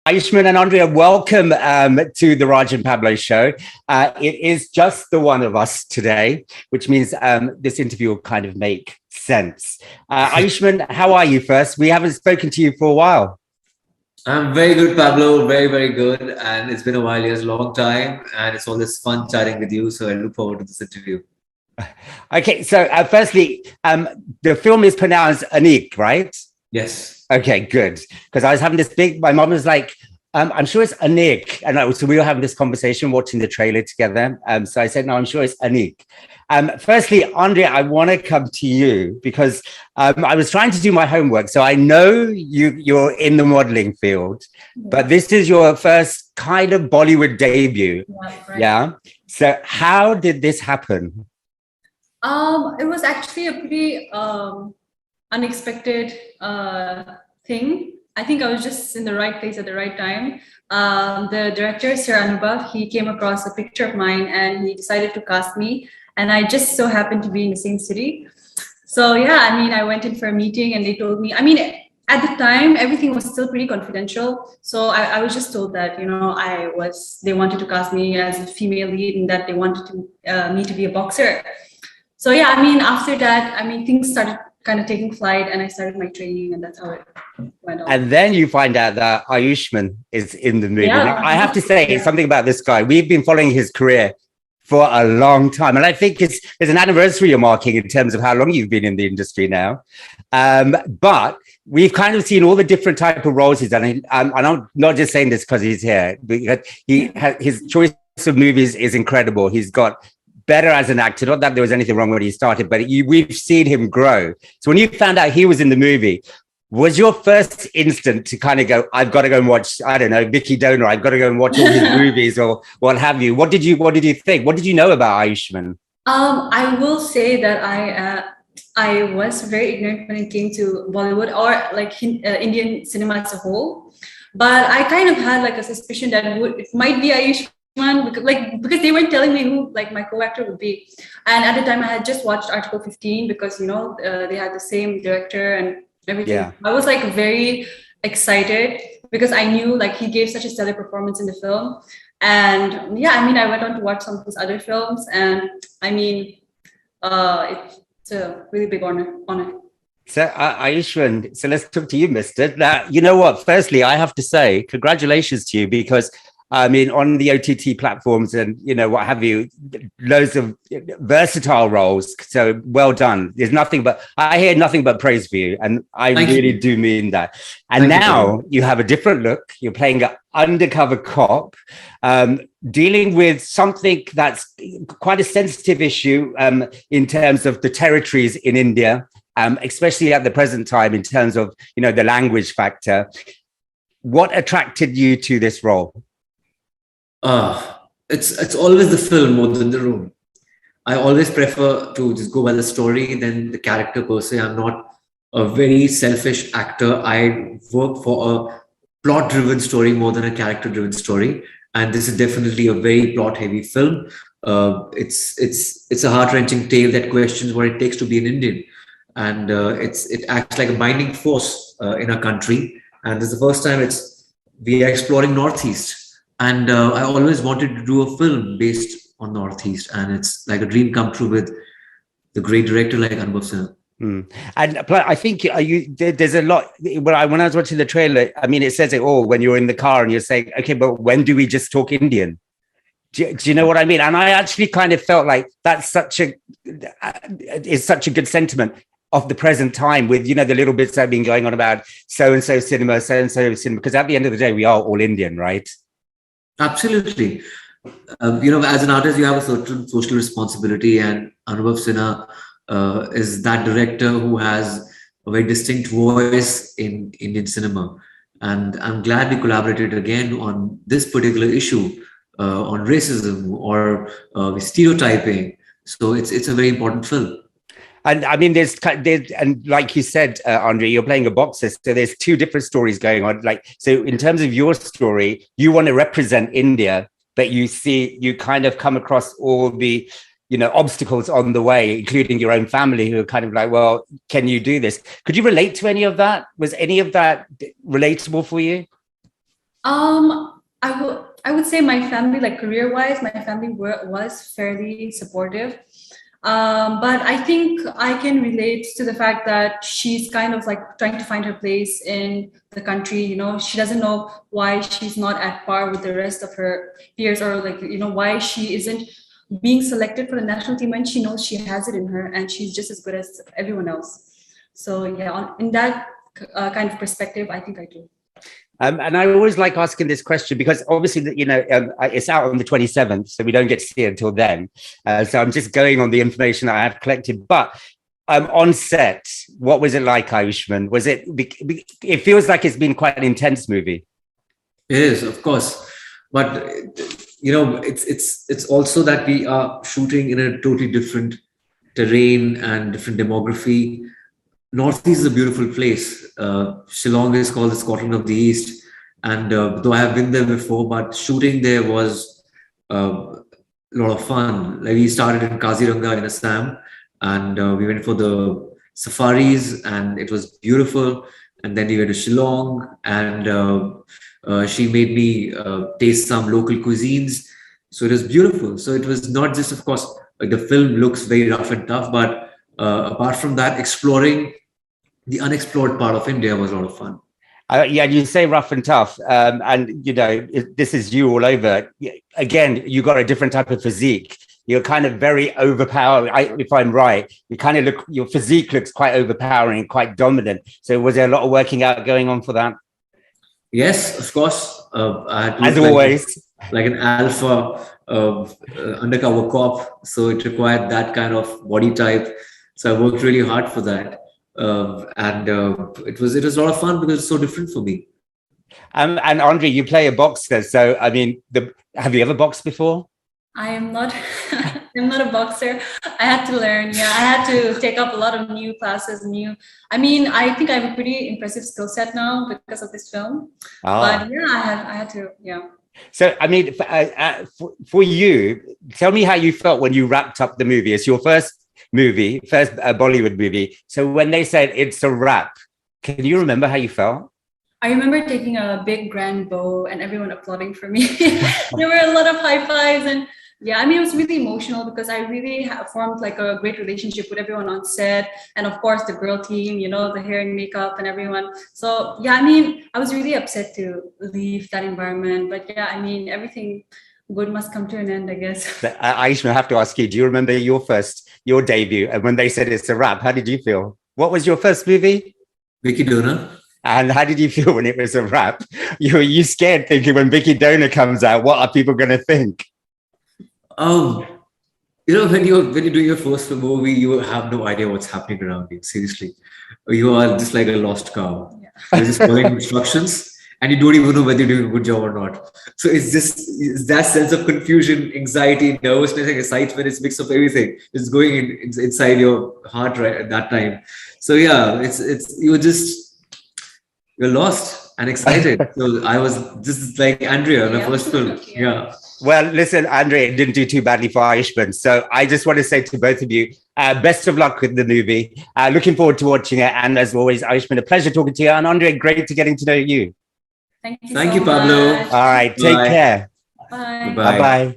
Ayushman and Andrea, welcome to the Raj and Pablo show. It is just the one of us today, which means this interview will kind of make sense. Ayushman, how are you first? We haven't spoken to you for a while. I'm very good, Pablo. Very, very good. And it's been a while, yes, long time. And it's always fun chatting with you. So I look forward to this interview. Okay, so firstly, the film is pronounced Anik, right? Yes. Okay, good. Because I was having my mom was like, I'm sure it's Anik. And so we were having this conversation watching the trailer together. So I said, no, I'm sure it's Anik. Firstly, Andrea, I want to come to you because I was trying to do my homework. So I know you're in the modeling field, but this is your first kind of Bollywood debut. Right. Yeah. So how did this happen? It was actually a pretty unexpected thing. I think I was just in the right place at the right time. The director, Sir Anubhav, he came across a picture of mine and he decided to cast me. And I just so happened to be in the same city. So yeah, I went in for a meeting and they told me, at the time, everything was still pretty confidential. So I was just told that, they wanted to cast me as a female lead and that they wanted me to be a boxer. So yeah, after that, things started kind of taking flight and I started my training and that's how it went on. And then you find out that Ayushman is in the movie. Yeah. Now, I have to say something about this guy. We've been following his career for a long time. And I think there's an anniversary you're marking in terms of how long you've been in the industry now. But we've kind of seen all the different type of roles he's done. And I'm not just saying this because he's here. His choice of movies is incredible. He's got better as an actor. Not that there was anything wrong when he started, but we've seen him grow. So when you found out he was in the movie, was your first instinct to kind of go, I've got to go and watch, I don't know, Vicky Donor, I've got to go and watch all his movies or what have you? What did you think? What did you know about Ayushman? I will say that I was very ignorant when it came to Bollywood or Indian cinema as a whole. But I kind of had a suspicion that it might be Ayushman. Because they weren't telling me who my co-actor would be, and at the time I had just watched Article 15 because they had the same director and everything. Yeah. I was very excited because I knew he gave such a stellar performance in the film, and yeah, I went on to watch some of his other films, and it's a really big honor. So Ayushman, so let's talk to you, mister. Now, you know what? Firstly, I have to say congratulations to you because on the OTT platforms and, what have you, loads of versatile roles. So well done. I hear nothing but praise for you. And I really do mean that. And now you have a different look. You're playing an undercover cop, dealing with something that's quite a sensitive issue in terms of the territories in India, especially at the present time in terms of, the language factor. What attracted you to this role? It's always the film more than the role. I always prefer to just go by the story than the character per se. I'm not a very selfish actor. I work for a plot-driven story more than a character-driven story, and this is definitely a very plot-heavy film. It's a heart-wrenching tale that questions what it takes to be an Indian, and it acts like a binding force in our country. And this is the first time we are exploring Northeast. And I always wanted to do a film based on Northeast, and it's like a dream come true with the great director like Anubhav Sinha. And I think there's a lot. When I was watching the trailer, it says it all when you're in the car and you're saying, okay, but when do we just talk Indian? Do you know what I mean? And I actually kind of felt like that's such a good sentiment of the present time with, the little bits that have been going on about so-and-so cinema, because at the end of the day, we are all Indian, right? Absolutely. As an artist, you have a certain social responsibility, and Anubhav Sinha is that director who has a very distinct voice in Indian cinema. And I'm glad we collaborated again on this particular issue, on racism or stereotyping. So it's a very important film. And there's and like you said, Andre, you're playing a boxer, so there's two different stories going on. So in terms of your story, you want to represent India, but you kind of come across all the, obstacles on the way, including your own family who are kind of like, well, can you do this? Could you relate to any of that? Was any of that relatable for you? I would say my family, like career-wise, my family was fairly supportive. But I think I can relate to the fact that she's kind of like trying to find her place in the country. She doesn't know why she's not at par with the rest of her peers, or like, why she isn't being selected for the national team when she knows she has it in her and she's just as good as everyone else. So yeah, in that kind of perspective, I think I do. And I always like asking this question because obviously, it's out on the 27th, so we don't get to see it until then. So I'm just going on the information that I have collected. But on set, what was it like, Ayushmann? Was it? It feels like it's been quite an intense movie. It is, of course, but it's also that we are shooting in a totally different terrain and different demography. Northeast is a beautiful place. Shillong is called the Scotland of the East, and though I have been there before, but shooting there was a lot of fun. Like we started in Kaziranga in Assam, and we went for the safaris, and it was beautiful. And then we went to Shillong, and she made me taste some local cuisines. So it was beautiful. So it was not just, of course, like the film looks very rough and tough, but apart from that, exploring the unexplored part of India was a lot of fun. Yeah, you say rough and tough, and this is you all over. Again, you got a different type of physique. You're kind of very overpowering. If I'm right, your physique looks quite overpowering, quite dominant. So was there a lot of working out going on for that? Yes, of course. I had to as always, like an alpha undercover cop. So it required that kind of body type. So I worked really hard for that. And it was a lot of fun because it's so different for me. And Andre, you play a boxer, so I mean, have you ever boxed before? I am not. I'm not a boxer. I had to learn. Yeah, I had to take up a lot of new classes. I mean, I think I have a pretty impressive skill set now because of this film. But yeah, I had to. Yeah. So, I mean, for you, tell me how you felt when you wrapped up the movie. It's your first Bollywood movie. So when they said it's a wrap, can you remember how you felt? I remember taking a big grand bow and everyone applauding for me. There were a lot of high fives, and yeah, I mean, it was really emotional because I really formed like a great relationship with everyone on set, and of course the girl team, the hair and makeup and everyone. So yeah, I mean, I was really upset to leave that environment, but yeah, I mean, everything good must come to an end, I guess. Ayushmann, I have to ask you, do you remember your debut? And when they said it's a wrap, how did you feel? What was your first movie? Vicky Donor. And how did you feel when it was a wrap? You scared thinking when Vicky Donor comes out, what are people going to think? When you're doing your first movie, you have no idea what's happening around you. Seriously, you are just like a lost cow. Yeah. You're just following instructions. And you don't even know whether you're doing a good job or not. So it's that sense of confusion, anxiety, nervousness, and excitement. It's a mix of everything. It's going inside your heart right at that time. So yeah, you're lost and excited. So I was just like Andrea, my first film. Yeah. Well, listen, Andre, it didn't do too badly for Ayushmann. So I just want to say to both of you, best of luck with the movie. Looking forward to watching it. And as always, Ayushmann, a pleasure talking to you. And Andre, great to getting to know you. Thank you, Pablo. Much. All right. Take care. Bye. Bye-bye.